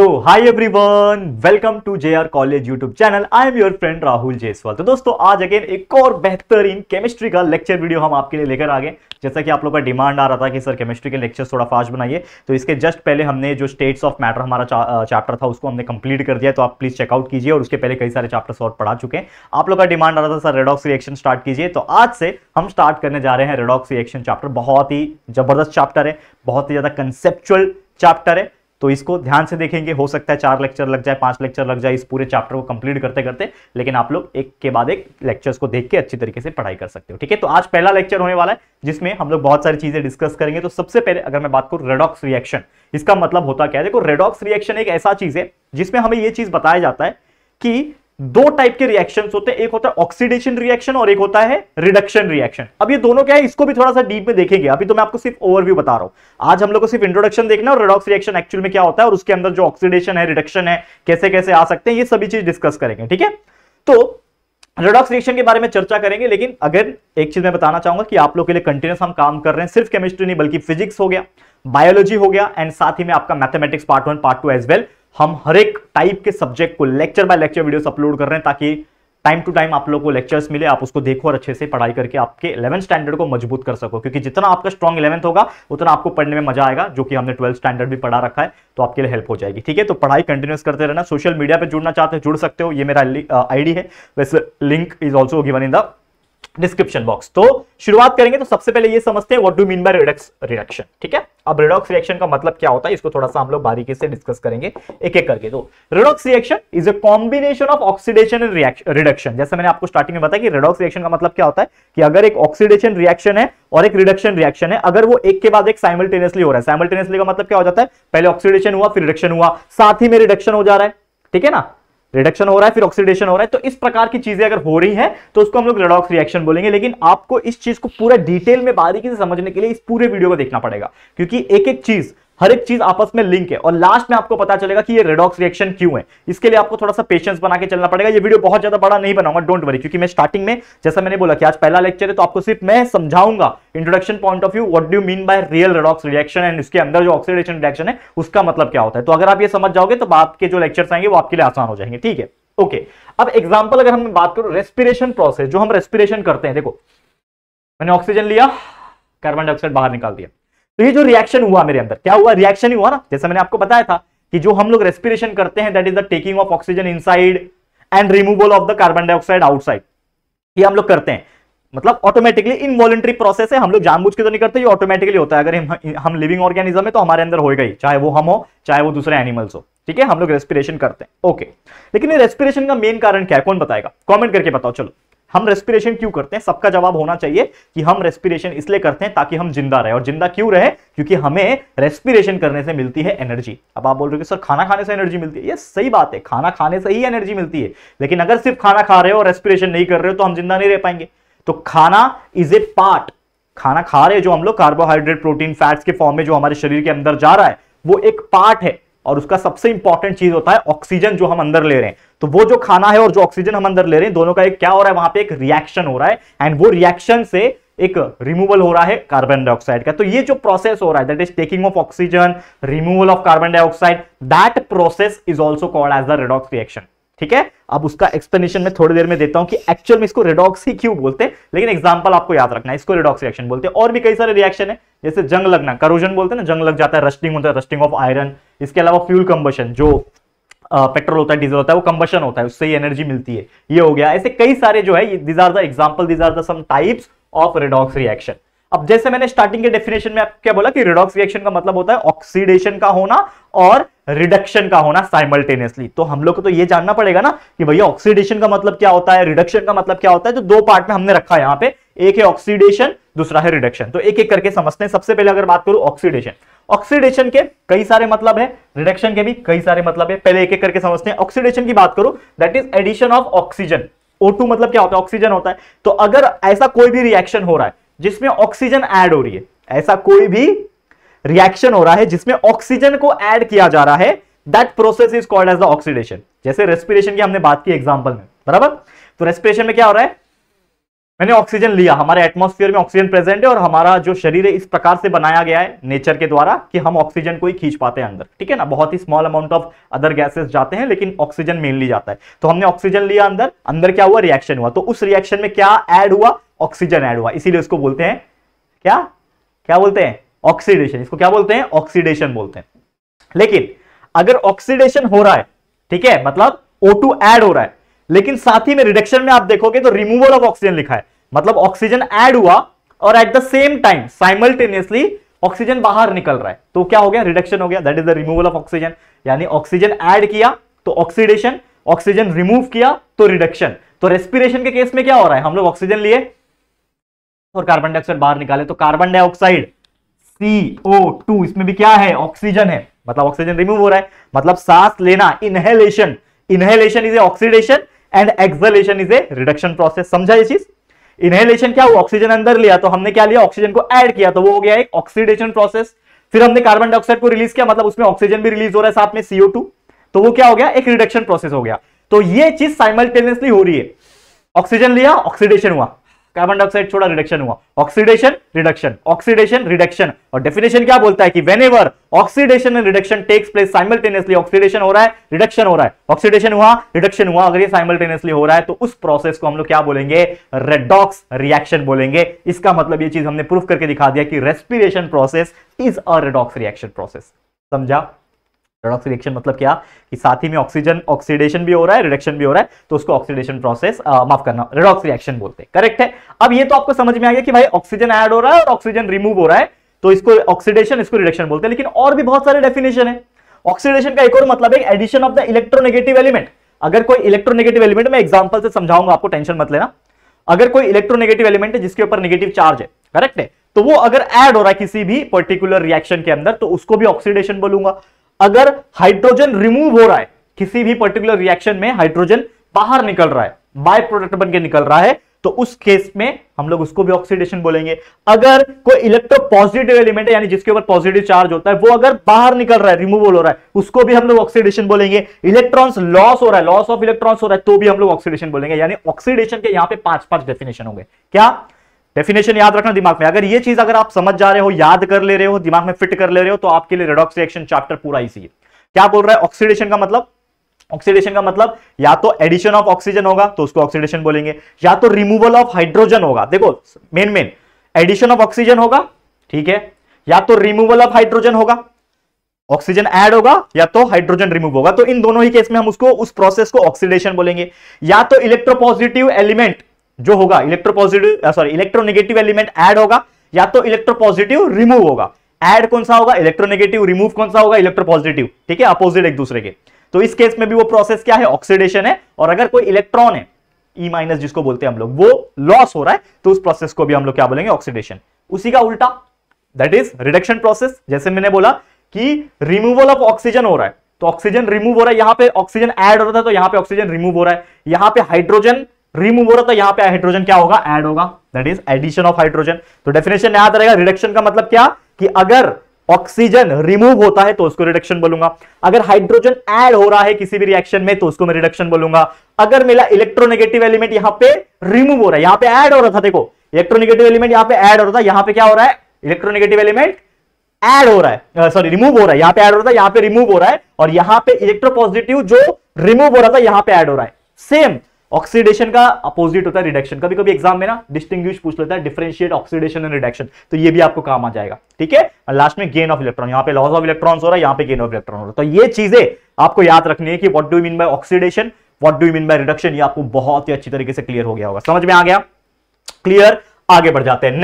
तो hi everyone, welcome to JR college YouTube channel. I am your friend Rahul Jaiswal. तो दोस्तों आज अगेन एक और बेहतरीन केमिस्ट्री का लेक्चर वीडियो हम आपके लिए लेकर आ गए। जैसा कि आप लोगों का डिमांड आ रहा था कि सर केमिस्ट्री के लेक्चर्स थोड़ा फास्ट बनाइए, तो इसके जस्ट पहले हमने जो स्टेट्स ऑफ मैटर हमारा चैप्टर था उसको हमने कंप्लीट कर दिया। तो आप प्लीज चेकआउट कीजिए, और उसके पहले कई सारे चैप्टर्स और पढ़ा चुके हैं। आप लोग का डिमांड आ रहा था सर रेडॉक्स रिएक्शन स्टार्ट कीजिए, तो आज से हम स्टार्ट करने जा रहे हैं रेडॉक्स रिएक्शन चैप्टर। बहुत ही जबरदस्त चैप्टर है, बहुत ही ज्यादा कंसेप्चुअल चैप्टर है, तो इसको ध्यान से देखेंगे। हो सकता है 4 लेक्चर लग जाए, 5 लेक्चर लग जाए इस पूरे चैप्टर को कंप्लीट करते करते, लेकिन आप लोग एक के बाद एक लेक्चर्स को देख के अच्छी तरीके से पढ़ाई कर सकते हो। ठीक है, तो आज पहला लेक्चर होने वाला है जिसमें हम लोग बहुत सारी चीजें डिस्कस करेंगे। तो सबसे पहले अगर मैं बात करूं रेडॉक्स रिएक्शन, इसका मतलब होता क्या है। देखो, रेडॉक्स रिएक्शन एक ऐसा चीज है जिसमें हमें यह चीज बताया जाता है कि दो टाइप के रिएक्शंस होते हैं, एक होता है ऑक्सीडेशन रिएक्शन और एक होता है रिडक्शन रिएक्शन। अब ये दोनों क्या है, इसको भी थोड़ा सा डीप में देखेंगे। अभी तो मैं आपको सिर्फ ओवरव्यू बता रहा हूं। आज हम लोग को सिर्फ इंट्रोडक्शन देखना है और रेडॉक्स रिएक्शन एक्चुअल में क्या होता है और उसके अंदर जो ऑक्सीडेशन है, रिडक्शन है, कैसे कैसे आ सकते हैं, ये सभी चीज डिस्कस करेंगे। ठीक है, तो रेडॉक्स रिएक्शन के बारे में चर्चा करेंगे। लेकिन अगर एक चीज मैं बताना चाहूंगा कि आप लोग के लिए कंटिन्यूस हम काम कर रहे हैं, सिर्फ केमिस्ट्री नहीं बल्कि फिजिक्स हो गया, बायोलॉजी हो गया, एंड साथ ही में आपका mathematics part 1 part 2 as well. हम हर एक टाइप के सब्जेक्ट को lecture by lecture videos upload कर रहे हैं ताकि टाइम टू टाइम आप लोगों को लेक्चर्स मिले, आप उसको देखो और अच्छे से पढ़ाई करके आपके 11th स्टैंडर्ड को मजबूत कर सको। क्योंकि जितना आपका स्ट्रॉन्ग 11th होगा उतना आपको पढ़ने में मजा आएगा, जो कि हमने 12th स्टैंडर्ड भी पढ़ा रखा है, तो आपके लिए हेल्प हो जाएगी। ठीक है, तो पढ़ाई कंटिन्यूस करते रहना। सोशल मीडिया पे जुड़ना चाहते हो जुड़ सकते हो, ये मेरा आईडी है, वैसे link is also given in the description box. तो शुरुआत करेंगे, तो सबसे पहले ये समझते हैं what do mean by redox reaction. ठीक है, अब रेडॉक्स रिएक्शन का मतलब क्या होता है इसको थोड़ा सा हम लोग बारीकी से डिस्कस करेंगे एक एक करके। तो redox reaction is a combination of oxidation and reduction. जैसे मैंने आपको स्टार्टिंग में बताया कि रेडॉक्स रिएक्शन का मतलब क्या होता है कि अगर एक ऑक्सीडेशन रिएक्शन है और एक रिडक्शन रिएक्शन है, अगर वो एक के बाद एक साइमल्टेनियसली हो रहा है। साइमल्टेनियसली का मतलब क्या हो जाता है, पहले ऑक्सीडेशन हुआ फिर रिडक्शन हुआ, साथ ही में रिडक्शन हो जा रहा है। ठीक है ना, रिडक्शन हो रहा है फिर ऑक्सीडेशन हो रहा है, तो इस प्रकार की चीजें अगर हो रही है तो उसको हम लोग रेडॉक्स रिएक्शन बोलेंगे। लेकिन आपको इस चीज को पूरा डिटेल में बारीकी से समझने के लिए इस पूरे वीडियो को देखना पड़ेगा, क्योंकि एक एक चीज, हर एक चीज आपस में लिंक है, और लास्ट में आपको पता चलेगा कि ये रेडॉक्स रिएक्शन क्यों है। इसके लिए आपको थोड़ा सा पेशेंस बना के चलना पड़ेगा। ये वीडियो बहुत ज्यादा बड़ा नहीं बनाऊंगा, डोंट वरी, क्योंकि मैं स्टार्टिंग में जैसा मैंने बोला कि आज पहला लेक्चर है, तो आपको सिर्फ मैं समझाऊंगा introduction point of view what do mean by real redox reaction, and इसके अंदर जो ऑक्सीडेशन रिएक्शन है उसका मतलब क्या होता है। तो अगर आप ये समझ जाओगे तो बाद के जो लेक्चर्स आएंगे वो आपके लिए आसान हो जाएंगे। ठीक है, ओके। अब एग्जांपल अगर हम बात करूं, रेस्पिरेशन प्रोसेस, जो हम रेस्पिरेशन करते हैं। देखो, मैंने ऑक्सीजन लिया, कार्बन डाइऑक्साइड बाहर निकाल दिया, तो ये जो रिएक्शन हुआ मेरे अंदर, क्या हुआ, रिएक्शन ही हुआ ना। जैसे मैंने आपको बताया था कि जो हम लोग रेस्पिरेशन करते हैं that is the taking of oxygen inside and removal of the carbon dioxide outside. ये हम लोग करते हैं, मतलब ऑटोमेटिकली इनवॉलंटरी प्रोसेस है, हम लोग जानबूझ के तो नहीं करते, ये ऑटोमेटिकली होता है। अगर हम लिविंग ऑर्गेनिज्म है तो हमारे अंदर होएगा ही, चाहे वो हम हो चाहे वो दूसरे एनिमल्स हो। ठीक है, हम लोग रेस्पिरेशन करते हैं, ओके। लेकिन ये रेस्पिरेशन का मेन कारण क्या है, कौन बताएगा, कमेंट करके बताओ। चलो, हम रेस्पिरेशन क्यों करते हैं, सबका जवाब होना चाहिए कि हम रेस्पिरेशन इसलिए करते हैं ताकि हम जिंदा रहे। और जिंदा क्यों रहे, क्योंकि हमें रेस्पिरेशन करने से मिलती है एनर्जी। अब आप बोल रहे हो कि सर खाना खाने से एनर्जी मिलती है, ये सही बात है, खाना खाने से ही एनर्जी मिलती है। लेकिन अगर सिर्फ खाना खा रहे हो और रेस्पिरेशन नहीं कर रहे हो तो हम जिंदा नहीं रह पाएंगे। तो खाना इज ए पार्ट, खाना खा रहे जो हम लोग, कार्बोहाइड्रेट प्रोटीन फैट्स के फॉर्म में जो हमारे शरीर के अंदर जा रहा है, वो एक पार्ट है। और उसका सबसे इंपॉर्टेंट चीज होता है ऑक्सीजन जो हम अंदर ले रहे हैं। तो वो जो खाना है और जो ऑक्सीजन हम अंदर ले रहे हैं, दोनों का एक क्या हो रहा है, वहां पे एक रिएक्शन हो रहा है, एंड वो रिएक्शन से एक रिमूवल हो रहा है कार्बन डाइऑक्साइड का। तो ये जो प्रोसेस हो रहा है that is taking of oxygen, removal of carbon dioxide, that process is also called as the redox reaction. ठीक है, अब उसका एक्सप्लेनेशन मैं थोड़ी देर में देता हूं कि एक्चुअल में इसको रेडॉक्स ही क्यों बोलते हैं, लेकिन एग्जांपल आपको याद रखना है, इसको रेडॉक्स रिएक्शन बोलते हैं। और भी कई सारे रिएक्शन है, जैसे जंग लगना, करोजन बोलते हैं ना, जंग लग जाता है, रस्टिंग होता है, रस्टिंग ऑफ आयरन। इसके अलावा फ्यूल कंबशन, जो पेट्रोल होता है, डीजल होता है, वो कंबशन होता है, उससे ही एनर्जी मिलती है, ये हो गया। ऐसे कई सारे जो है, these are the example, these are the some types of redox reaction. अब जैसे मैंने स्टार्टिंग के डेफिनेशन में क्या बोला कि रेडॉक्स रिएक्शन का मतलब होता है ऑक्सीडेशन का होना और रिडक्शन का होना साइमल्टेनियसली। तो हम लोग को तो ये जानना पड़ेगा ना कि भैया ऑक्सीडेशन का मतलब क्या होता है, रिडक्शन का मतलब क्या होता है। तो दो पार्ट में हमने रखा है यहां पे, एक है ऑक्सीडेशन, दूसरा है रिडक्शन। तो एक एक करके समझते हैं। सबसे पहले अगर बात करूं ऑक्सीडेशन, ऑक्सीडेशन के कई सारे मतलब है, रिडक्शन के भी कई सारे मतलब है। पहले एक एक करके समझते हैं। ऑक्सीडेशन की बात करूं, that is addition of oxygen. O2 मतलब क्या होता है, ऑक्सीजन होता है। तो अगर ऐसा कोई भी रिएक्शन हो रहा है जिसमें ऑक्सीजन ऐड हो रही है, ऐसा कोई भी रिएक्शन हो रहा है जिसमें ऑक्सीजन को ऐड किया जा रहा है, that process is called as the oxidation. जैसे रेस्पिरेशन की हमने बात की एग्जांपल में, बराबर। तो रेस्पिरेशन में क्या हो रहा है, मैंने ऑक्सीजन लिया, हमारे एटमॉस्फेयर में ऑक्सीजन प्रेजेंट है और हमारा जो शरीर है इस प्रकार से बनाया गया है नेचर के द्वारा कि हम ऑक्सीजन को ही खींच पाते हैं अंदर, ठीक है ना। बहुत ही small amount of other gases जाते हैं लेकिन ऑक्सीजन मेनली जाता है। तो हमने ऑक्सीजन लिया अंदर, अंदर क्या हुआ, रिएक्शन हुआ, तो उस रिएक्शन में क्या ऐड हुआ, ऑक्सीजन ऐड हुआ, इसीलिए उसको बोलते हैं क्या, क्या बोलते हैं, ऑक्सीडेशन। इसको क्या बोलते हैं, ऑक्सीडेशन बोलते हैं। लेकिन अगर ऑक्सीडेशन हो रहा है, ठीक है, मतलब O2 ऐड हो रहा है, लेकिन साथ ही में रिडक्शन में आप देखोगे तो रिमूवल ऑफ ऑक्सीजन लिखा है, मतलब ऑक्सीजन ऐड हुआ और at the same time simultaneously oxygen बाहर निकल रहा है, तो क्या हो गया, रिडक्शन हो गया, that is the removal of oxygen. यानी ऑक्सीजन ऐड किया तो ऑक्सीडेशन, ऑक्सीजन रिमूव किया तो रिडक्शन। तो रेस्पिरेशन के केस में क्या हो रहा है, हम लोग ऑक्सीजन लिए और कार्बन डाइऑक्साइड बाहर निकाले, तो कार्बन डाइऑक्साइड CO2, इसमें भी क्या है, ऑक्सीजन है, मतलब ऑक्सीजन रिमूव हो रहा है, मतलब सांस लेना, inhalation, inhalation is a oxidation and exhalation is a reduction process. समझा ये चीज। इनहेलेशन क्या हुआ, ऑक्सीजन अंदर लिया तो हमने क्या लिया, ऑक्सीजन को ऐड किया तो वो हो गया एक ऑक्सीडेशन प्रोसेस। फिर हमने कार्बन डाइऑक्साइड को रिलीज किया, मतलब उसमें ऑक्सीजन भी रिलीज हो रहा है साथ में CO2, तो वो क्या हो गया, एक रिडक्शन प्रोसेस हो गया। तो ये चीज साइमल्टेनियसली हो रही है, ऑक्सीजन लिया ऑक्सीडेशन हुआ, कार्बन डाइऑक्साइड छोड़ा रिडक्शन हुआ, ऑक्सीडेशन रिडक्शन, ऑक्सीडेशन रिडक्शन। और डेफिनेशन क्या बोलता है कि whenever oxidation and reduction takes place simultaneously, oxidation हो रहा है रिडक्शन हो रहा है, ऑक्सीडेशन हुआ रिडक्शन हुआ, अगर ये साइमल्टेनियसली हो रहा है तो उस प्रोसेस को हम लोग क्या बोलेंगे, रेडॉक्स रिएक्शन बोलेंगे। इसका मतलब ये चीज हमने प्रूफ करके दिखा दिया कि respiration process is a redox reaction process. समझा। रेडॉक्स रिएक्शन मतलब क्या, कि साथ ही में ऑक्सीजन ऑक्सीडेशन भी हो रहा है, रिडक्शन भी हो रहा है, तो उसको ऑक्सीडेशन प्रोसेस, माफ करना, रेडॉक्स रिएक्शन बोलते हैं। करेक्ट है। अब ये तो आपको समझ में आ गया कि भाई ऑक्सीजन ऐड हो रहा है और ऑक्सीजन रिमूव हो रहा है, तो इसको ऑक्सीडेशन, इसको रिडक्शन बोलते हैं। लेकिन और भी बहुत सारे डेफिनेशन है। ऑक्सीडेशन का एक और मतलब है addition of the electronegative element. अगर कोई इलेक्ट्रोनेगेटिव एलिमेंट, मैं एग्जांपल से समझाऊंगा आपको, टेंशन मत लेना। अगर कोई इलेक्ट्रोनेगेटिव एलिमेंट है जिसके ऊपर नेगेटिव चार्ज है, करेक्ट है, तो वो अगर ऐड हो रहा है किसी भी पर्टिकुलर रिएक्शन के अंदर तो उसको भी ऑक्सीडेशन बोलूंगा। अगर हाइड्रोजन रिमूव हो रहा है किसी भी पर्टिकुलर रिएक्शन में, हाइड्रोजन बाहर निकल रहा है, बाय प्रोडक्ट बन के निकल रहा है, तो उस केस में हम लोग उसको भी ऑक्सीडेशन बोलेंगे। अगर कोई इलेक्ट्रोपॉजिटिव एलिमेंट है, यानी जिसके ऊपर पॉजिटिव चार्ज होता है, वो अगर बाहर निकल रहा है, रिमूवल हो रहा है, उसको भी हम लोग ऑक्सीडेशन बोलेंगे। इलेक्ट्रॉन्स लॉस हो रहा है, लॉस ऑफ इलेक्ट्रॉन्स हो रहा है, तो भी हम लोग ऑक्सीडेशन बोलेंगे। यानी ऑक्सीडेशन के यहां पे 5 डेफिनेशन होंगे। क्या डेफिनेशन याद रखना दिमाग में। अगर ये चीज अगर आप समझ जा रहे हो, याद कर ले रहे हो, दिमाग में फिट कर ले रहे हो, तो आपके लिए रेडॉक्स रिएक्शन चैप्टर पूरा इजी है। क्या बोल रहा है ऑक्सीडेशन का मतलब, ऑक्सीडेशन का मतलब या तो एडिशन ऑफ ऑक्सीजन होगा तो उसको ऑक्सीडेशन बोलेंगे, या तो रिमूवल ऑफ हाइड्रोजन होगा। देखो मेन एडिशन ऑफ ऑक्सीजन होगा, ठीक है, या तो रिमूवल ऑफ हाइड्रोजन होगा, ऑक्सीजन ऐड होगा, या तो हाइड्रोजन रिमूव होगा। तो इन दोनों ही केस में हम उसको, उस प्रोसेस को ऑक्सीडेशन बोलेंगे। या तो इलेक्ट्रोपॉजिटिव एलिमेंट जो होगा, इलेक्ट्रोनेगेटिव एलिमेंट ऐड होगा, या तो इलेक्ट्रोपॉजिटिव रिमूव होगा। ऐड कौन सा होगा, इलेक्ट्रोनेगेटिव, रिमूव कौन सा होगा, इलेक्ट्रोपॉजिटिव, ठीक है, अपोजिट एक दूसरे के। तो इस केस में भी वो प्रोसेस क्या है, ऑक्सीडेशन है। और अगर कोई इलेक्ट्रॉन है E- जिसको बोलते हैं हम लोग, वो लॉस हो रहा है, तो उस प्रोसेस को भी हम लोग क्या बोलेंगे, ऑक्सीडेशन। उसी का उल्टा दैट इज रिडक्शन प्रोसेस। जैसे मैंने बोला कि रिमूवल ऑफ ऑक्सीजन हो रहा है, तो ऑक्सीजन रिमूव हो रहा है, यहां पे ऑक्सीजन ऐड हो रहा था तो यहां पे ऑक्सीजन रिमूव हो रहा है, यहां पे हाइड्रोजन रिमूव हो रहा था, यहां पे हाइड्रोजन क्या होगा, ऐड होगा, that is addition of hydrogen. तो डेफिनेशन याद रहेगा, रिडक्शन का मतलब क्या, कि अगर ऑक्सीजन रिमूव होता है तो उसको रिडक्शन बोलूंगा, अगर हाइड्रोजन ऐड हो रहा है किसी भी रिएक्शन में तो उसको मैं रिडक्शन बोलूंगा। अगर मेरा इलेक्ट्रोनेगेटिव एलिमेंट यहां पे रिमूव हो रहा है, यहां पे ऐड हो रहा था, देखो इलेक्ट्रोनेगेटिव एलिमेंट यहां पे ऐड हो रहा था, यहां पे क्या हो रहा है, इलेक्ट्रोनेगेटिव एलिमेंट ऐड हो रहा है, सॉरी रिमूव हो रहा है, यहां पे ऐड हो रहा था, यहां पे रिमूव हो रहा है, और यहां पे इलेक्ट्रोपॉजिटिव जो रिमूव हो रहा था यहां पे ऐड हो रहा है। सेम ऑक्सीडेशन का अपोजिट होता है रिडक्शन। कभी कभी एग्जाम में ना डिस्टिंग्विश पूछ लेता है, डिफरेंशिएट ऑक्सीडेशन एंड रिडक्शन, तो ये भी आपको काम आ जाएगा, ठीक है। लास्ट में गेन ऑफ इलेक्ट्रॉन, यहां पे लॉस ऑफ इलेक्ट्रॉन्स हो रहा है, यहां पे गेन ऑफ इलेक्ट्रॉन हो रहा है। तो ये चीजें आपको याद रखनी है कि what do you mean by oxidation, what do you mean by reduction, ये आपको बहुत ही अच्छी तरीके से क्लियर हो गया होगा, समझ में आ गया, क्लियर। आगे बढ़ जाते हैं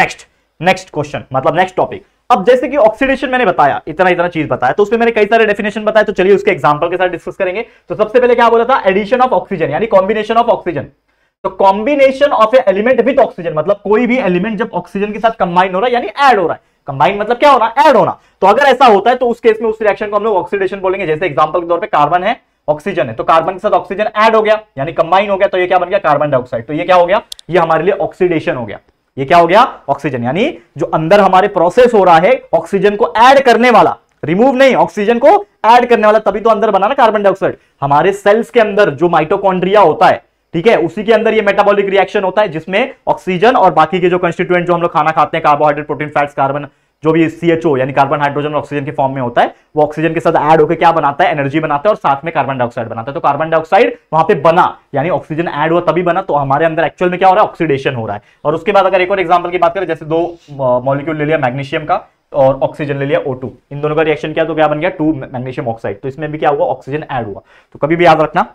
नेक्स्ट क्वेश्चन, मतलब नेक्स्ट टॉपिक। अब जैसे कि ऑक्सीडेशन मैंने बताया, इतना चीज बताया, तो उसमें मैंने कई सारे डेफिनेशन बताए, तो चलिए उसके एग्जांपल के साथ डिस्कस करेंगे। तो सबसे पहले क्या बोला था, एडिशन ऑफ ऑक्सीजन, यानी कॉम्बिनेशन ऑफ ऑक्सीजन। तो combination of A element with oxygen, मतलब कोई भी एलिमेंट जब ऑक्सीजन के साथ कंबाइन हो रहा है, यानी ऐड हो रहा है। कंबाइन मतलब क्या होना, ऐड होना। तो अगर ऐसा होता है तो उस केस में उस रिएक्शन को हम लोग ऑक्सीडेशन बोलेंगे। जैसे एग्जांपल के तौर पे कार्बन है, ऑक्सीजन है, तो कार्बन के साथ ऑक्सीजन ऐड हो गया, यानी कंबाइन हो गया, तो ये क्या बन गया, कार्बन डाइऑक्साइड। तो ये क्या हो गया, ये हमारे लिए ऑक्सीडेशन हो गया। ये क्या हो गया, ऑक्सीजन, यानी जो अंदर हमारे प्रोसेस हो रहा है ऑक्सीजन को ऐड करने वाला, रिमूव नहीं, ऑक्सीजन को ऐड करने वाला, तभी तो अंदर बना ना कार्बन डाइऑक्साइड। हमारे सेल्स के अंदर जो माइटोकॉन्ड्रिया होता है, ठीक है, उसी के अंदर ये मेटाबॉलिक रिएक्शन होता है जिसमें ऑक्सीजन और बाकी के जो कंस्टिट्यूएंट जो हम लोग खाना खाते हैं, कार्बोहाइड्रेट, प्रोटीन, फैट्स, कार्बन, जो भी CHO यानी कार्बन, हाइड्रोजन और ऑक्सीजन के फॉर्म में होता है, वो ऑक्सीजन के साथ ऐड होकर क्या बनाता है, एनर्जी बनाता है और साथ में कार्बन डाइऑक्साइड बनाता है। तो कार्बन डाइऑक्साइड वहां पे बना यानी ऑक्सीजन ऐड हुआ तभी बना, तो हमारे अंदर एक्चुअल में क्या हो रहा है, ऑक्सीडेशन हो रहा है। और उसके बाद अगर एक और एग्जांपल की बात करें, जैसे दो मॉलिक्यूल ले लिया मैग्नीशियम का और ऑक्सीजन ले लिया O2, इन दोनों का रिएक्शन किया तो क्या बन गया, 2 मैग्नीशियम ऑक्साइड। तो इसमें भी क्या हुआ, ऑक्सीजन ऐड हुआ। तो कभी भी याद रखना,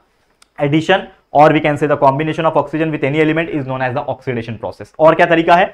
एडिशन और we can say the combination of oxygen with any element is known as the oxidation process. और क्या तरीका है,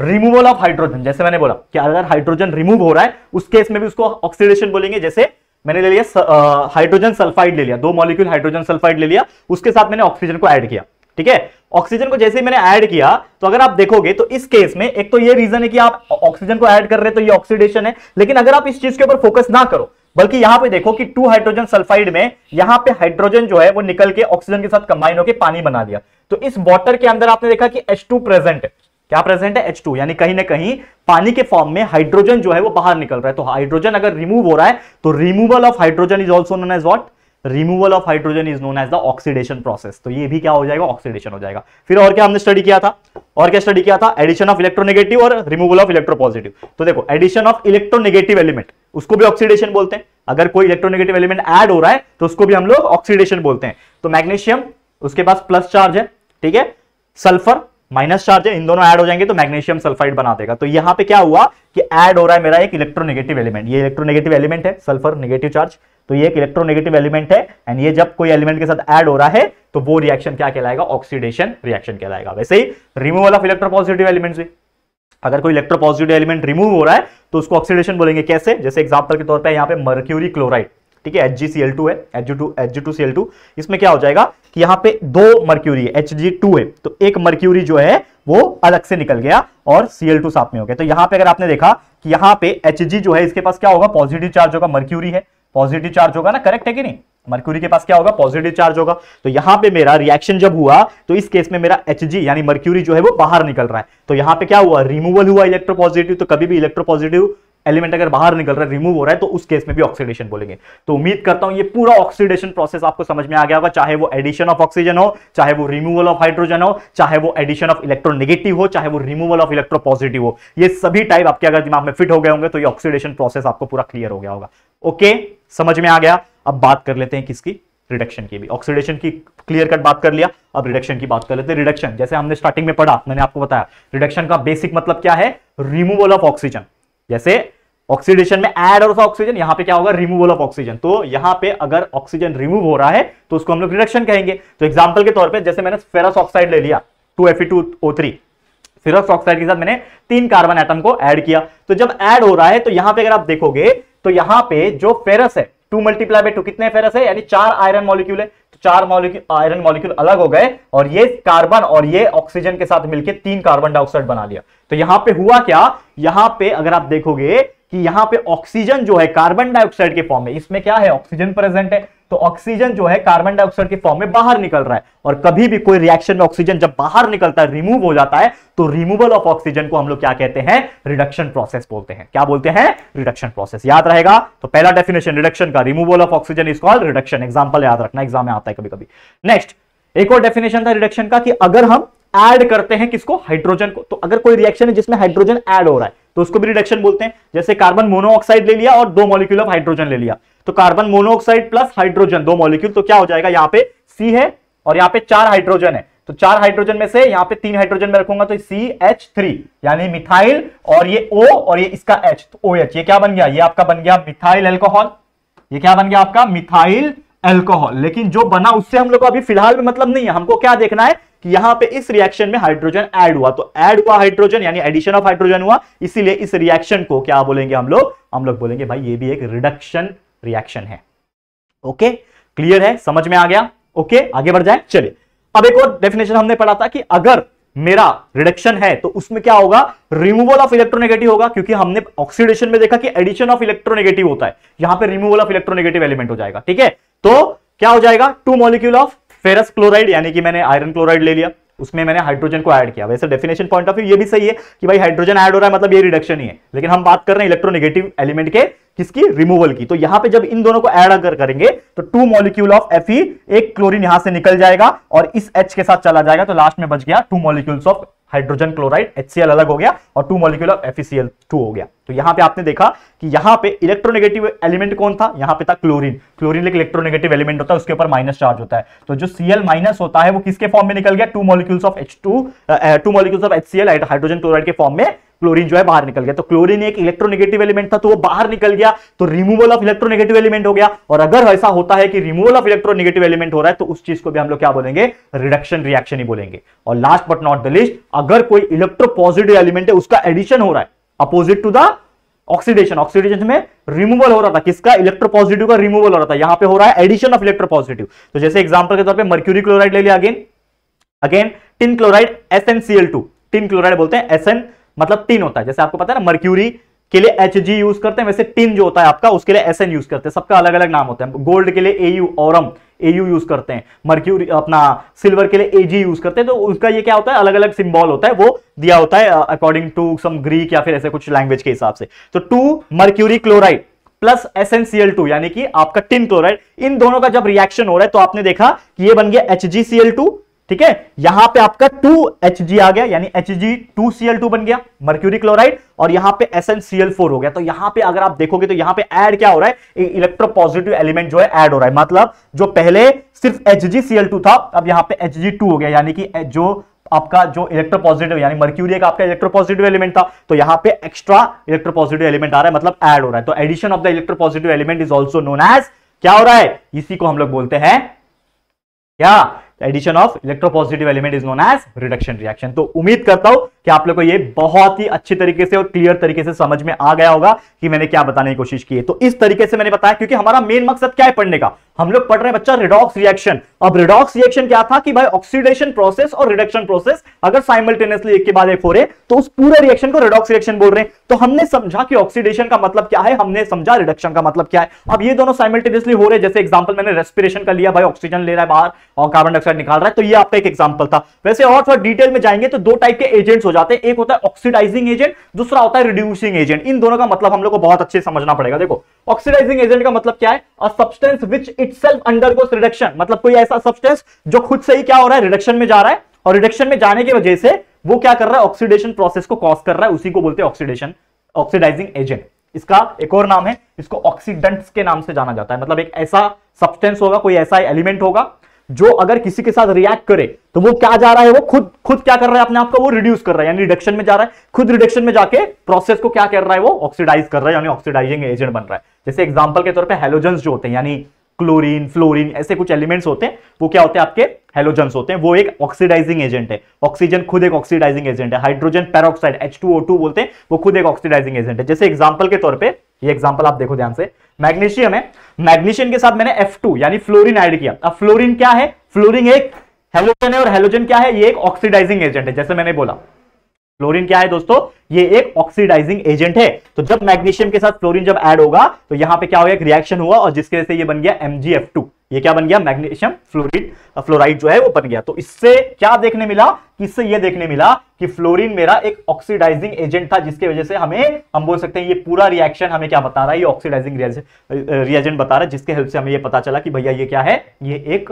रिमूवल ऑफ हाइड्रोजन। जैसे मैंने बोला कि अगर हाइड्रोजन रिमूव हो रहा है उस केस में भी उसको ऑक्सीडेशन बोलेंगे। जैसे मैंने ले लिया हाइड्रोजन सल्फाइड ले लिया, 2 मॉलिक्यूल हाइड्रोजन सल्फाइड ले लिया, उसके साथ मैंने ऑक्सीजन को ऐड किया, ठीक है। ऑक्सीजन को जैसे ही मैंने ऐड किया तो अगर आप देखोगे तो इस केस में एक तो ये रीजन है कि आप ऑक्सीजन को ऐड कर रहे हैं तो ये ऑक्सीडेशन है, लेकिन अगर आप इस चीज के ऊपर फोकस ना करो बल्कि यहां पे देखो कि 2 हाइड्रोजन सल्फाइड में यहां पे हाइड्रोजन जो है वो निकल के ऑक्सीजन के साथ कंबाइन होकर पानी बना दिया। तो इस वाटर के अंदर आपने देखा कि H2 प्रेजेंट है। क्या प्रेजेंट है, H2, यानी कहीं ना कहीं पानी के फॉर्म में हाइड्रोजन जो है वो बाहर निकल रहा है। तो हाइड्रोजन अगर रिमूव हो रहा है तो removal of hydrogen is also known as what, removal of hydrogen is known as the oxidation process. तो ये भी क्या हो जाएगा, ऑक्सीडेशन हो जाएगा। फिर और क्या हमने स्टडी किया था, और क्या स्टडी किया था, एडिशन ऑफ इलेक्ट्रोनेगेटिव और रिमूवल ऑफ इलेक्ट्रोपॉजिटिव। तो देखो एडिशन ऑफ इलेक्ट्रोनेगेटिव एलिमेंट, उसको भी ऑक्सीडेशन बोलते हैं। अगर कोई इलेक्ट्रोनेगेटिव एलिमेंट ऐड हो रहा है तो उसको भी हम लोग ऑक्सीडेशन बोलते हैं। तो मैग्नीशियम उसके पास प्लस चार्ज है, ठीक है, सल्फर माइनस चार्ज है, इन दोनों ऐड हो जाएंगे तो मैग्नीशियम सल्फाइड बना देगा। तो यहां पे क्या हुआ कि ऐड हो रहा है मेरा एक इलेक्ट्रोनेगेटिव एलिमेंट। ये इलेक्ट्रोनेगेटिव एलिमेंट है, सल्फर नेगेटिव चार्ज, तो ये एक इलेक्ट्रोनेगेटिव एलिमेंट है। एंड ये जब कोई एलिमेंट के साथ ऐड हो रहा है तो वो रिएक्शन क्या कहलाएगा, ऑक्सीडेशन रिएक्शन कहलाएगा। वैसे ही रिमूवल ऑफ इलेक्ट्रोपॉजिटिव एलिमेंट्स भी, अगर कोई इलेक्ट्रोपॉजिटिव एलिमेंट रिमूव हो रहा है तो उसको ऑक्सीडेशन बोलेंगे। कैसे, जैसे एग्जांपल के तौर पे यहाँ पे मर्क्यूरी क्लोराइड, ठीक है, HgCl2 है, Hg2Cl2, इसमें क्या हो जाएगा कि यहाँ पे 2 मर्क्यूरी है, Hg2 है, तो एक मर्क्यूरी जो है वो अलग से निकल गया और Cl2 साथ में हो गया। तो यहाँ पे अगर आपने देखा कि यहाँ पे Hg जो है इसके पास क्या होगा, पॉजिटिव चार्ज होगा, मर्क्यूरी है, पॉजिटिव चार्ज होगा ना, करेक्ट है कि नहीं, मर्क्यूरी के पास क्या होगा, पॉजिटिव चार्ज होगा। तो यहां पे मेरा रिएक्शन जब हुआ तो इस केस में मेरा Hg यानी मर्क्यूरी जो है वो बाहर निकल रहा है। तो यहां पे क्या हुआ, रिमूवल हुआ इलेक्ट्रोपॉजिटिव। तो कभी भी इलेक्ट्रोपॉजिटिव एलिमेंट अगर बाहर निकल रहा है, रिमूव हो रहा है, तो उस केस में भी ऑक्सीडेशन बोलेंगे। तो उम्मीद करता हूं ये पूरा ऑक्सीडेशन प्रोसेस आपको समझ में आ गया होगा, चाहे वो एडिशन ऑफ ऑक्सीजन हो, चाहे वो रिमूवल ऑफ हाइड्रोजन हो, चाहे वो एडिशन ऑफ इलेक्ट्रोनेगेटिव हो, चाहे वो रिमूवल ऑफ इलेक्ट्रोपॉजिटिव हो। ये सभी टाइप आपके अगर दिमाग में फिट हो गए होंगे तो ये ऑक्सीडेशन प्रोसेस आपको पूरा क्लियर हो गया होगा। ओके, समझ में आ गया। अब बात कर लेते हैं किसकी, रिडक्शन की भी। ऑक्सीडेशन की क्लियर कट बात कर लिया, अब रिडक्शन की बात कर लेते हैं। रिडक्शन जैसे हमने स्टार्टिंग में पढ़ा, मैंने आपको बताया रिडक्शन का बेसिक मतलब क्या है, रिमूवल ऑफ ऑक्सीजन। जैसे ऑक्सीडेशन में ऐड और ऑक्सीजन, यहां पे क्या होगा, रिमूवल ऑफ ऑक्सीजन। तो यहां पे अगर ऑक्सीजन रिमूव हो रहा है तो उसको हम लोग रिडक्शन कहेंगे। तो एग्जांपल के तौर पे जैसे मैंने फेरस ऑक्साइड ले लिया 2Fe2O3, फेरस ऑक्साइड के साथ मैंने 3 कार्बन एटम को ऐड किया। तो जब ऐड हो रहा है तो यहां पे अगर आप देखोगे तो यहां पे जो फेरस है 2 × 2 कितने फेरस है, यानी 4 आयरन मॉलिक्यूल है। तो 4 आयरन मॉलिक्यूल अलग हो गए और ये कार्बन और ये ऑक्सीजन के साथ मिलकर 3 कार्बन डाइऑक्साइड बना लिया। तो यहां पे हुआ क्या, यहां पे अगर आप देखोगे कि यहां पे ऑक्सीजन जो है कार्बन डाइऑक्साइड के फॉर्म में, इसमें क्या है, ऑक्सीजन प्रेजेंट है, तो ऑक्सीजन जो है कार्बन डाइऑक्साइड के फॉर्म में बाहर निकल रहा है। और कभी भी कोई रिएक्शन में ऑक्सीजन जब बाहर निकलता है, रिमूव हो जाता है, तो रिमूवल ऑफ ऑक्सीजन को हम लोग क्या कहते हैं, रिडक्शन प्रोसेस बोलते हैं। क्या बोलते हैं, रिडक्शन प्रोसेस। याद रहेगा। तो पहला डेफिनेशन रिडक्शन का, removal of oxygen is called reduction. Example याद रखना, एग्जाम में आता है कभी कभी। नेक्स्ट एक और डेफिनेशन था रिडक्शन का कि अगर हम ऐड करते हैं किसको, हाइड्रोजन को। तो अगर कोई रिएक्शन है जिसमें हाइड्रोजन ऐड हो रहा है तो उसको भी रिडक्शन बोलते हैं। जैसे कार्बन मोनोऑक्साइड ले लिया और 2 मॉलिक्यूल ऑफ हाइड्रोजन ले लिया, तो carbon monoxide plus hydrogen 2 molecule, तो क्या हो जाएगा, यहाँ पे C है और यहाँ पे 4 हाइड्रोजन है। तो 4 हाइड्रोजन में से यहाँ पे 3 हाइड्रोजन में रखूंगा तो CH3 यानी मिथाइल, और ये O और ये इसका H, तो OH। ये क्या बन गया, ये आपका बन गया मिथाइल अल्कोहल। ये क्या बन गया आपका, मिथाइल अल्कोहल। लेकिन जो बना उससे हम लोग को अभी फिलहाल में मतलब नहीं है, हमको क्या देखना है कि यहां पे इस रिएक्शन में हाइड्रोजन ऐड हुआ। तो ऐड हुआ हाइड्रोजन यानी एडिशन ऑफ हाइड्रोजन हुआ, इसीलिए इस रिएक्शन को क्या बोलेंगे हम लोग बोलेंगे भाई ये भी एक रिडक्शन रिएक्शन है। ओके, क्लियर है, समझ में आ गया। ओके, आगे बढ़ जाए। चलिए, अब एक और डेफिनेशन हमने पढ़ा था कि अगर मेरा रिडक्शन है तो उसमें क्या होगा, रिमूवल ऑफ इलेक्ट्रोनेगेटिव होगा, क्योंकि हमने ऑक्सीडेशन में देखा कि एडिशन ऑफ इलेक्ट्रोनेगेटिव होता है, यहां पे रिमूवल ऑफ इलेक्ट्रोनेगेटिव एलिमेंट हो जाएगा। ठीक है, तो क्या हो जाएगा, 2 मॉलिक्यूल ऑफ फेरस क्लोराइड, यानी कि मैंने आयरन क्लोराइड ले लिया, उसमें मैंने हाइड्रोजन को ऐड किया। वैसे डेफिनेशन पॉइंट ऑफ व्यू ये भी सही है कि भाई हाइड्रोजन ऐड हो रहा है मतलब ये रिडक्शन ही है, लेकिन हम बात कर रहे हैं इलेक्ट्रोनेगेटिव एलिमेंट के किसकी, रिमूवल की। तो यहां पे जब इन दोनों को ऐड अगर करेंगे तो 2 मॉलिक्यूल ऑफ Fe, एक क्लोरीन यहां से निकल जाएगा और इस H के साथ चला जाएगा, तो लास्ट में बच गया 2 molecules of hydrogen chloride, HCl अलग हो गया और 2 मॉलिक्यूल ऑफ FeCl2 हो गया। तो यहां पे आपने देखा कि यहां पे इलेक्ट्रोनेगेटिव एलिमेंट कौन था, यहां पे था क्लोरीन। क्लोरीन एक इलेक्ट्रोनेगेटिव एलिमेंट होता है, उसके ऊपर माइनस चार्ज होता है, तो जो Cl माइनस होता है वो किसके फॉर्म में निकल गया, 2 molecules of HCl hydrogen chloride के फॉर्म में क्लोरीन जो है बाहर निकल गया। तो क्लोरीन एक इलेक्ट्रोनेगेटिव एलिमेंट था तो वो बाहर निकल गया, तो रिमूवल ऑफ इलेक्ट्रोनेगेटिव एलिमेंट हो गया। और अगर ऐसा होता है कि रिमूवल ऑफ इलेक्ट्रोनेगेटिव एलिमेंट हो रहा है तो उस चीज को भी हम लोग क्या बोलेंगे, रिडक्शन रिएक्शन ही बोलेंगे। और last but not the least, अगर कोई इलेक्ट्रोपॉजिटिव एलिमेंट है उसका एडिशन हो रहा है opposite to the oxidation, oxidation में रिमूवल हो रहा था किसका, इलेक्ट्रोपॉजिटिव का रिमूवल हो रहा था, यहां पे हो रहा है एडिशन ऑफ इलेक्ट्रोपॉजिटिव। तो जैसे एग्जांपल के तौर पे मर्क्यूरी क्लोराइड ले लिया, again tin chloride SnCl2, tin chloride बोलते हैं, SN मतलब टिन होता है। जैसे आपको पता है ना, मर्क्यूरी के लिए Hg यूज करते हैं, वैसे टिन जो होता है आपका उसके लिए SN यूज करते हैं, सबका अलग अलग नाम होता है। गोल्ड के लिए Au, औरम Au यूज करते हैं, मर्क्यूरी अपना सिल्वर के लिए Ag यूज करते हैं। तो उसका ये क्या होता है, अलग अलग सिंबल होता है, वो दिया होता है अकॉर्डिंग टू सम ग्रीक या फिर ऐसे कुछ लैंग्वेज के हिसाब से। तो 2 मर्क्यूरी क्लोराइड प्लस SnCl2 यानी कि आपका टिन क्लोराइड, इन दोनों का जब रिएक्शन हो रहा है तो आपने देखा कि ये बन गया HgCl2, ठीक है। यहां पे आपका 2Hg आ गया यानी Hg2Cl2 बन गया मर्क्यूरी क्लोराइड, और यहां पे SnCl4 हो गया। तो यहां पे अगर आप देखोगे तो यहां पे ऐड क्या हो रहा है, इलेक्ट्रोपॉजिटिव एलिमेंट जो है ऐड हो रहा है। मतलब जो पहले सिर्फ HgCl2 था अब यहां पे Hg2 हो गया, यानी कि जो आपका जो इलेक्ट्रोपॉजिटिव यानी मर्क्यूरी का आपका इलेक्ट्रोपॉजिटिव एलिमेंट था, तो यहां पे एक्स्ट्रा इलेक्ट्रोपॉजिटिव एलिमेंट आ रहा है, मतलब ऐड हो रहा है। तो addition of the electropositive element is also known as, क्या हो रहा है, इसी को हम लोग बोलते हैं क्या, addition of electropositive element is known as reduction reaction. तो उम्मीद करता हूं कि आप लोग को ये बहुत ही अच्छी तरीके से और क्लियर तरीके से समझ में आ गया होगा कि मैंने क्या बताने की कोशिश की है। तो इस तरीके से मैंने बताया क्योंकि हमारा मेन मकसद क्या है पढ़ने का, हम लोग पढ़ रहे हैं बच्चा रिडॉक्स रिएक्शन। अब रिडॉक्स रिएक्शन क्या था कि भाई ऑक्सीडेशन प्रोसेस और रिडक्शन प्रोसेस अगर साइमल्टेनियसली एक के बाद एक हो रहे तो उस पूरे रिएक्शन को रिडॉक्स रिएक्शन बोल रहे हैं। तो हमने समझा कि ऑक्सीडेशन का मतलब क्या है, हमने समझा रिडक्शन का मतलब क्या है। अब ये दोनों साइमल्टेनियसली हो रहे, जैसे एग्जांपल मैंने रेस्पिरेशन का लिया, भाई ऑक्सीजन ले रहा है बाहर और कार्बन डाइऑक्साइड निकाल रहा है, तो ये आपका एक एग्जांपल था। वैसे और थोड़ा डिटेल में जाएंगे तो 2 टाइप के एजेंट्स हो जाते हैं, एक होता है ऑक्सीडाइजिंग एजेंट, दूसरा होता है रिड्यूसिंग एजेंट। इन दोनों का मतलब हम लोग को बहुत अच्छे से समझना पड़ेगा। देखो ऑक्सीडाइजिंग एजेंट का मतलब क्या है, a substance which itself undergoes reduction, मतलब कोई ऐसा सब्सटेंस जो खुद से ही क्या हो रहा है, रिडक्शन में जा रहा है, और रिडक्शन में जाने की वजह से वो क्या कर रहा है, ऑक्सीडेशन प्रोसेस को कॉज कर रहा है, उसी को बोलते हैं ऑक्सीडेशन, ऑक्सीडाइजिंग एजेंट। इसका एक और नाम है, इसको ऑक्सीडेंट्स के नाम से जाना जाता है। मतलब एक ऐसा सब्सटेंस होगा, कोई ऐसा एलिमेंट होगा जो अगर किसी के साथ रिएक्ट करे तो वो क्या जा रहा है, वो खुद क्या कर रहा है, अपने आप को वो रिड्यूस कर रहा है, यानी रिडक्शन में जा रहा है, खुद रिडक्शन में जाके प्रोसेस को क्या कर रहा है, वो ऑक्सीडाइज कर रहा है, यानी ऑक्सीडाइजिंग एजेंट बन रहा है। जैसे एग्जांपल के तौर पे हैलोजेंस जो होते हैं, यानी क्लोरीन, फ्लोरीन, ऐसे कुछ एलिमेंट्स होते हैं, वो क्या होते हैं, आपके हैलोजेंस होते हैं, वो एक ऑक्सीडाइजिंग एजेंट है। ऑक्सीजन खुद एक ऑक्सीडाइजिंग एजेंट है। हाइड्रोजन पेरोक्साइड H2O2 बोलते हैं, वो खुद एक ऑक्सीडाइजिंग एजेंट है। जैसे एग्जांपल के तौर पे, ये एग्जांपल आप देखो ध्यान से, मैग्नीशियम है, मैग्नीशियम के साथ मैंने F2 यानी फ्लोरीन ऐड किया। अब फ्लोरीन क्या है, फ्लोरीन एक हैलोजन है, और हैलोजन क्या है, ये एक ऑक्सीडाइजिंग एजेंट है। जैसे मैंने बोला फ्लोरीन क्या है दोस्तों, ये एक ऑक्सीडाइजिंग एजेंट है। तो जब मैग्नीशियम के साथ फ्लोरीन जब ऐड होगा तो यहां पे क्या हो गया, एक रिएक्शन हुआ, और जिसके वजह से ये बन गया MgF2। ये क्या बन गया, मैग्नीशियम फ्लोराइड जो है वो बन गया। तो इससे क्या देखने मिला, इससे ये देखने मिला कि फ्लोरीन मेरा एक ऑक्सीडाइजिंग एजेंट था, जिसकी वजह से हम बोल सकते हैं ये पूरा रिएक्शन हमें क्या बता रहा है, ये ऑक्सीडाइजिंग रिएजेंट बता रहा है, जिसके हेल्प से हमें ये पता चला कि भैया ये क्या है, ये एक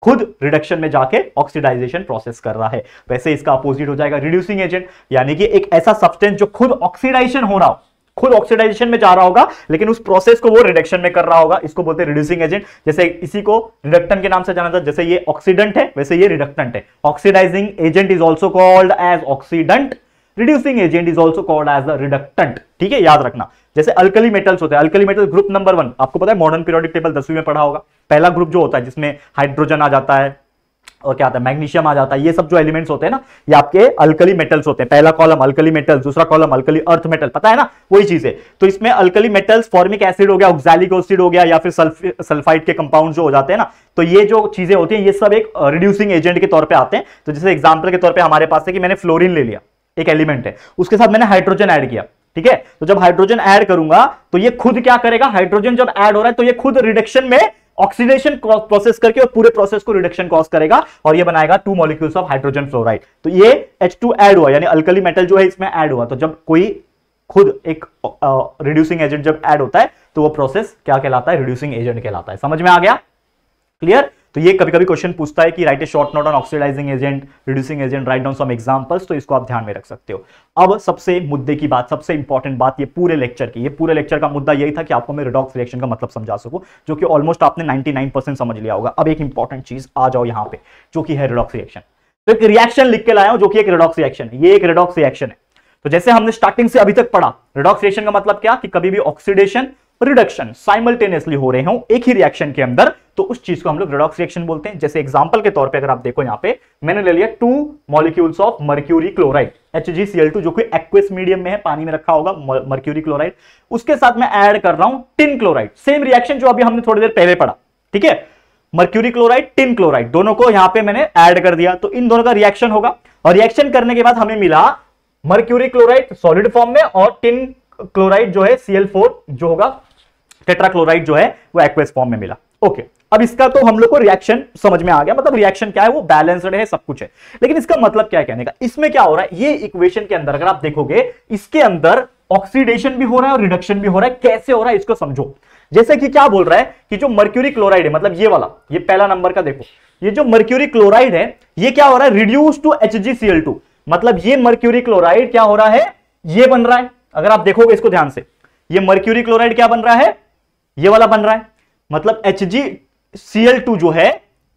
खुद रिडक्शन में जाके ऑक्सीडाइजेशन प्रोसेस कर रहा है। वैसे इसका अपोजिट हो जाएगा रिड्यूसिंग एजेंट, यानी कि एक ऐसा सब्सटेंस जो खुद ऑक्सीडाइजेशन हो रहा हो, खुद ऑक्सीडाइजेशन में जा रहा होगा, लेकिन उस प्रोसेस को वो रिडक्शन में कर रहा होगा, इसको बोलते हैं रिड्यूसिंग एजेंट। जैसे इसी को रिडक्टेंट के नाम से जाना जाता है, जैसे ये ऑक्सीडेंट है वैसे ये रिडक्टेंट है। Oxidising agent is also called as oxidant, reducing agent is also called as the reductant. ठीक है, याद रखना। जैसे अल्कली मेटल्स होते हैं, अल्कली मेटल ग्रुप नंबर 1 आपको पता है, मॉडर्न पीरियोडिक टेबल 10वीं में पढ़ा होगा। पहला ग्रुप जो होता है जिसमें हाइड्रोजन आ जाता है और क्या आता है, मैग्नीशियम आ जाता है, ये सब जो एलिमेंट्स होते हैं ना, ये आपके अल्कली मेटल्स होते हैं। पहला कॉलम अल्कली मेटल्स, दूसरा कॉलम अल्कली अर्थ मेटल, पता है ना, वही चीज है। तो इसमें अल्कली मेटल्स फॉर्मिक एसिड हो गया, ऑक्सैलिक एसिड हो गया, या फिर सल्फाइड के कंपाउंड जो हो जाते हैं ना, तो ये जो चीजें होती हैं ये सब एक रिड्यूसिंग एजेंट के तौर पर आते हैं। तो जैसे एग्जाम्पल के तौर पर हमारे पास है कि मैंने फ्लोरीन ले लिया, एक एलिमेंट है, उसके साथ मैंने हाइड्रोजन ऐड किया। ठीक है, तो जब हाइड्रोजन ऐड करूंगा तो ये खुद क्या करेगा, हाइड्रोजन जब ऐड हो रहा है तो ये खुद रिडक्शन में ऑक्सीडेशन प्रोसेस करके और पूरे प्रोसेस को रिडक्शन कॉज करेगा और ये बनाएगा 2 मॉलिक्यूल्स ऑफ हाइड्रोजन फ्लोराइड। तो ये H2 ऐड हुआ, यानी अल्कली मेटल जो है इसमें ऐड हुआ। तो जब कोई खुद एक रिड्यूसिंग एजेंट जब ऐड होता है तो वो प्रोसेस क्या कहलाता है? रिड्यूसिंग एजेंट कहलाता है। समझ में आ गया? क्लियर? तो ये कभी कभी क्वेश्चन पूछता है कि write a short note on oxidising agent, reducing agent, write down some examples, तो इसको आप ध्यान में रख सकते हो। अब सबसे मुद्दे की बात, सबसे इंपॉर्टेंट बात ये पूरे लेक्चर का मुद्दा यही था कि आपको मैं रिडॉक्स रिएक्शन का मतलब समझा सकूं, जो कि ऑलमोस्ट आपने 99% समझ लिया होगा। अब एक इंपॉर्टेंट चीज आ जाओ यहां पे, जो कि है रिडॉक्स रिएक्शन। तो एक रिएक्शन लिख के लाया हूं जो कि एक रिडॉक्स रिएक्शन है। ये एक रिडॉक्स रिएक्शन है। तो जैसे हमने स्टार्टिंग से अभी तक पढ़ा, रिडॉक्स रिएक्शन का मतलब क्या? कि कभी भी ऑक्सीडेशन रिडक्शन साइमल्टेनियसली हो रहे हो एक ही रिएक्शन के अंदर, तो उस चीज को हम लोग रिडॉक्स रिएक्शन बोलते हैं। जैसे एग्जांपल के तौर पे अगर आप देखो, यहां पे मैंने ले लिया 2 molecules of mercury chloride HgCl2, जो कि एक्वस मीडियम में है, पानी में रखा होगा मर्क्यूरी क्लोराइड। उसके साथ मैं ऐड कर रहा हूं टिन क्लोराइड, सेम रिएक्शन जो अभी हमने थोड़ी देर पहले पढ़ा। ठीक है, मर्क्यूरी क्लोराइड, टिन क्लोराइड, दोनों को यहां पे मैंने ऐड कर दिया। तो इन दोनों का रिएक्शन होगा और रिएक्शन करने के बाद हमें मिला मर्क्यूरी क्लोराइड सॉलिड फॉर्म में और टिन क्लोराइड जो है Cl4 जो होगा टेट्राक्लोराइड जो है वो एक्वस फॉर्म में मिला। ओके, अब इसका तो हम लोग को रिएक्शन समझ में आ गया, मतलब रिएक्शन क्या है, वो बैलेंस्ड है, सब कुछ है। लेकिन इसका मतलब क्या है कहने का? इसमें क्या हो रहा है, ये इक्वेशन के अंदर अगर आप देखोगे, इसके अंदर ऑक्सीडेशन भी हो रहा है और रिडक्शन भी हो रहा है। कैसे हो रहा है इसको समझो। जैसे कि क्या बोल रहा है कि जो मर्क्यूरी क्लोराइड है, मतलब ये वाला, ये पहला नंबर का देखो, ये जो मर्क्यूरी क्लोराइड है ये क्या हो रहा है? Reduce to HgCl2। मतलब ये मर्क्यूरी क्लोराइड क्या हो रहा है? ये बन रहा है। अगर आप देखोगे इसको ध्यान से, ये मर्क्यूरी क्लोराइड क्या बन रहा है? ये वाला बन रहा है। मतलब HgCl2 जो है,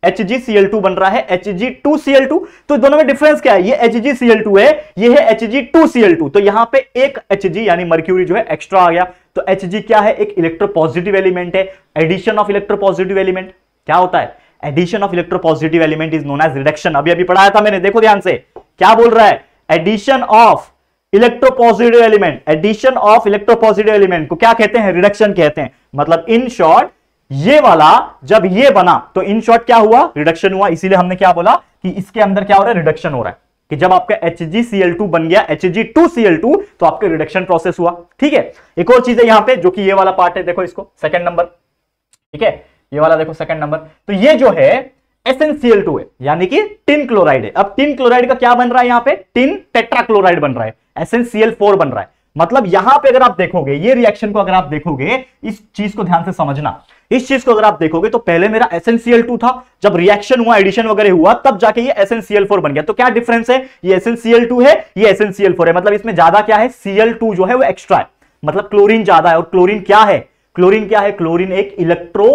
HgCl2 बन रहा है Hg2Cl2। तो दोनों में डिफरेंस क्या है? ये HgCl2 है, ये है Hg2Cl2। तो यहां पे एक Hg यानी मर्क्यूरी जो है एक्स्ट्रा आ गया। तो Hg क्या है? एक इलेक्ट्रोपॉजिटिव एलिमेंट है। एडिशन ऑफ इलेक्ट्रोपॉजिटिव एलिमेंट क्या होता है? Addition of electropositive element is known as reduction. अभी पढ़ाया था मैंने, देखो ध्यान से, क्या बोल रहा है? Addition of electropositive element, addition of electropositive element को क्या कहते हैं? रिडक्शन कहते हैं। मतलब इन शॉर्ट ये वाला जब ये बना तो इन शॉर्ट क्या हुआ? रिडक्शन हुआ। इसीलिए हमने क्या बोला कि इसके अंदर क्या हो रहा है? रिडक्शन हो रहा है। कि जब आपका HgCl2 बन गया Hg2Cl2 तो आपका रिडक्शन प्रोसेस हुआ। ठीक है, एक और चीज है यहां पे जो कि ये वाला पार्ट है, देखो इसको, सेकंड नंबर। ठीक है, ये वाला देखो सेकंड नंबर। तो ये जो है SnCl2 है, यानी कि टिन क्लोराइड है। अब टिन क्लोराइड का क्या बन रहा है? यहां पे टिन टेट्राक्लोराइड बन रहा है, SnCl4 बन रहा है। मतलब यहां पे अगर आप देखोगे, ये रिएक्शन को अगर आप देखोगे, इस चीज को ध्यान से समझना, इस चीज को अगर आप देखोगे तो पहले मेरा SnCl2 था, जब रिएक्शन हुआ, एडिशन वगैरह हुआ, तब जाके ये SnCl4 बन गया। तो क्या डिफरेंस है? ये SnCl2 है, ये SnCl4 है। मतलब इसमें ज्यादा क्या है? Cl2 जो है वो एक्स्ट्रा है, मतलब क्लोरीन ज्यादा है। और क्लोरीन क्या है? क्लोरीन क्या है? क्लोरीन एक इलेक्ट्रो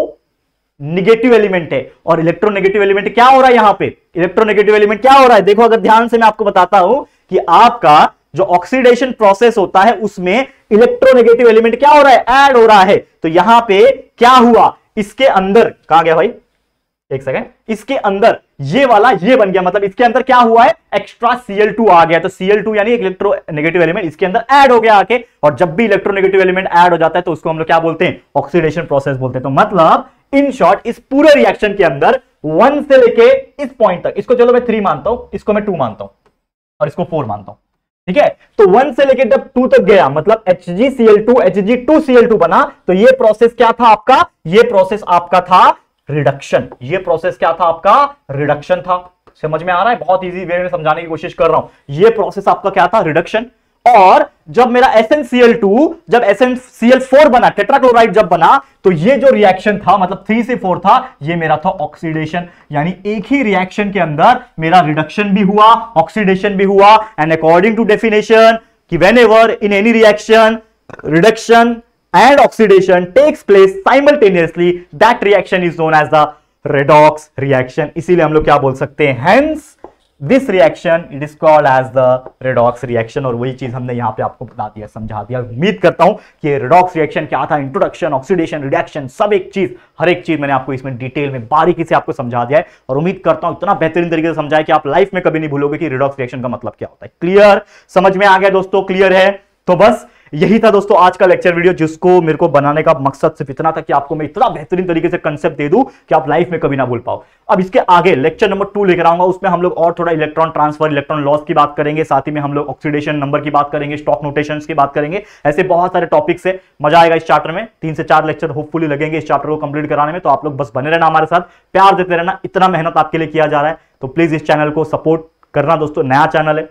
नेगेटिव एलिमेंट है। और इलेक्ट्रोनेगेटिव एलिमेंट क्या हो रहा है यहां पे? इलेक्ट्रोनेगेटिव एलिमेंट क्या हो रहा है? देखो अगर ध्यान से मैं आपको बताता हूं कि आपका जो ऑक्सीडेशन प्रोसेस होता है उसमें इलेक्ट्रोनेगेटिव एलिमेंट क्या हो रहा है? ऐड हो रहा है। तो यहां पे क्या हुआ? इसके अंदर कहां गया भाई? एक सेकंड, इसके अंदर ये वाला ये बन गया। मतलब इसके अंदर क्या हुआ है? एक्स्ट्रा Cl2 आ गया। तो Cl2 यानी एक इलेक्ट्रोनेगेटिव एलिमेंट इसके अंदर ऐड हो गया आके। और जब भी इलेक्ट्रोनेगेटिव एलिमेंट ऐड हो जाता है तो उसको हम लोग क्या बोलते हैं? ऑक्सीडेशन प्रोसेस बोलते हैं। तो मतलब इन शॉर्ट इस पूरे रिएक्शन के अंदर 1 से लेके इस पॉइंट तक, इसको चलो मैं 3 मानता हूं, इसको मैं 2 मानता हूं और इसको 4 मानता हूं। ठीक है, तो 1 से लेके जब 2 तक गया, मतलब HgCl2 Hg2Cl2 बना, तो ये प्रोसेस क्या था आपका? ये प्रोसेस आपका था रिडक्शन। ये प्रोसेस क्या था आपका? रिडक्शन था। समझ में आ रहा है? बहुत इजी वे में समझाने की कोशिश कर रहा हूं। ये प्रोसेस आपका क्या था? रिडक्शन। और जब मेरा SnCl2 जब SnCl4 बना, टेट्राक्लोराइड जब बना, तो ये जो रिएक्शन था, मतलब 3 से 4 था, ये मेरा था ऑक्सीडेशन। यानी एक ही रिएक्शन के अंदर मेरा रिडक्शन भी हुआ, ऑक्सीडेशन भी हुआ। एंड अकॉर्डिंग टू डेफिनेशन कि whenever in any reaction reduction and oxidation takes place simultaneously, that reaction is known as the redox reaction. इसीलिए हम लोग क्या बोल सकते हैं? Hence this reaction it is called as the redox reaction। और वही चीज हमने यहां पे आपको बता दिया, समझा दिया। उम्मीद करता हूं कि redox reaction क्या था, इंट्रोडक्शन, ऑक्सीडेशन, रिडक्शन, सब एक चीज, हर एक चीज मैंने आपको इसमें डिटेल में बारीकी से आपको समझा दिया है। और उम्मीद करता हूं इतना बेहतरीन तरीके से समझाया कि आप लाइफ में कभी नहीं भूलोगे कि redox reaction का मतलब क्या होता है। क्लियर? समझ में आ गया दोस्तों? क्लियर है? तो बस यही था दोस्तों आज का लेक्चर वीडियो, जिसको मेरे को बनाने का मकसद सिर्फ इतना था कि आपको मैं इतना बेहतरीन तरीके से कंसेप्ट दे दूं कि आप लाइफ में कभी ना भूल पाओ। अब इसके आगे लेक्चर नंबर 2 लेकर आऊंगा, उसमें हम लोग और थोड़ा इलेक्ट्रॉन ट्रांसफर, इलेक्ट्रॉन लॉस की बात करेंगे, साथ ही में हम लोग ऑक्सीडेशन नंबर की बात करेंगे, स्टॉक नोटेशंस की बात करेंगे। ऐसे बहुत सारे टॉपिक्स है, मजा आएगा इस चैप्टर में। 3 से 4 लेक्चर होपफुली लगेंगे इस चैप्टर को कंप्लीट कराने में, तो आप लोग बस बने रहना हमारे साथ, प्यार देते रहना, इतना मेहनत आपके लिए किया जा रहा है, तो प्लीज इस चैनल को सपोर्ट करना दोस्तों। नया चैनल है,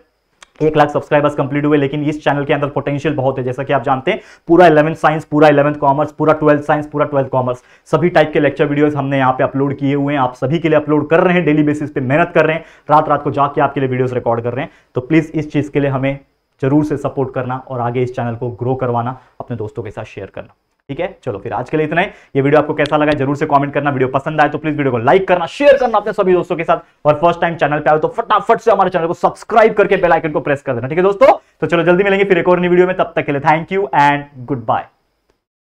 1 लाख सब्सक्राइबर्स कंप्लीट हुए, लेकिन इस चैनल के अंदर पोटेंशियल बहुत है। जैसा कि आप जानते हैं, पूरा 11th साइंस, पूरा 11th कॉमर्स, पूरा 12th साइंस, पूरा 12th कॉमर्स, सभी टाइप के लेक्चर वीडियोस हमने यहाँ पे अपलोड किए हुए हैं। आप सभी के लिए अपलोड कर रहे हैं, डेली बेसिस पे मेहनत कर रहे हैं, रात रात को जाके आपके लिए वीडियोस रिकॉर्ड कर रहे हैं। तो प्लीज इस चीज के लिए हमें जरूर से सपोर्ट करना और आगे इस चैनल को ग्रो करवाना, अपने दोस्तों के साथ शेयर करना, ठीक है। चलो फिर आज के लिए इतना ही। ये वीडियो आपको कैसा लगा जरूर से कमेंट करना। वीडियो पसंद आए तो प्लीज वीडियो को लाइक करना, शेयर करना अपने सभी दोस्तों के साथ, और फर्स्ट टाइम चैनल पे आए तो फटाफट से हमारे चैनल को सब्सक्राइब करके बेल आइकन को प्रेस कर देना, ठीक है दोस्तों। तो चलो जल्दी मिलेंगे फिर एक और नई वीडियो में, तब तक के लिए thank you and good bye.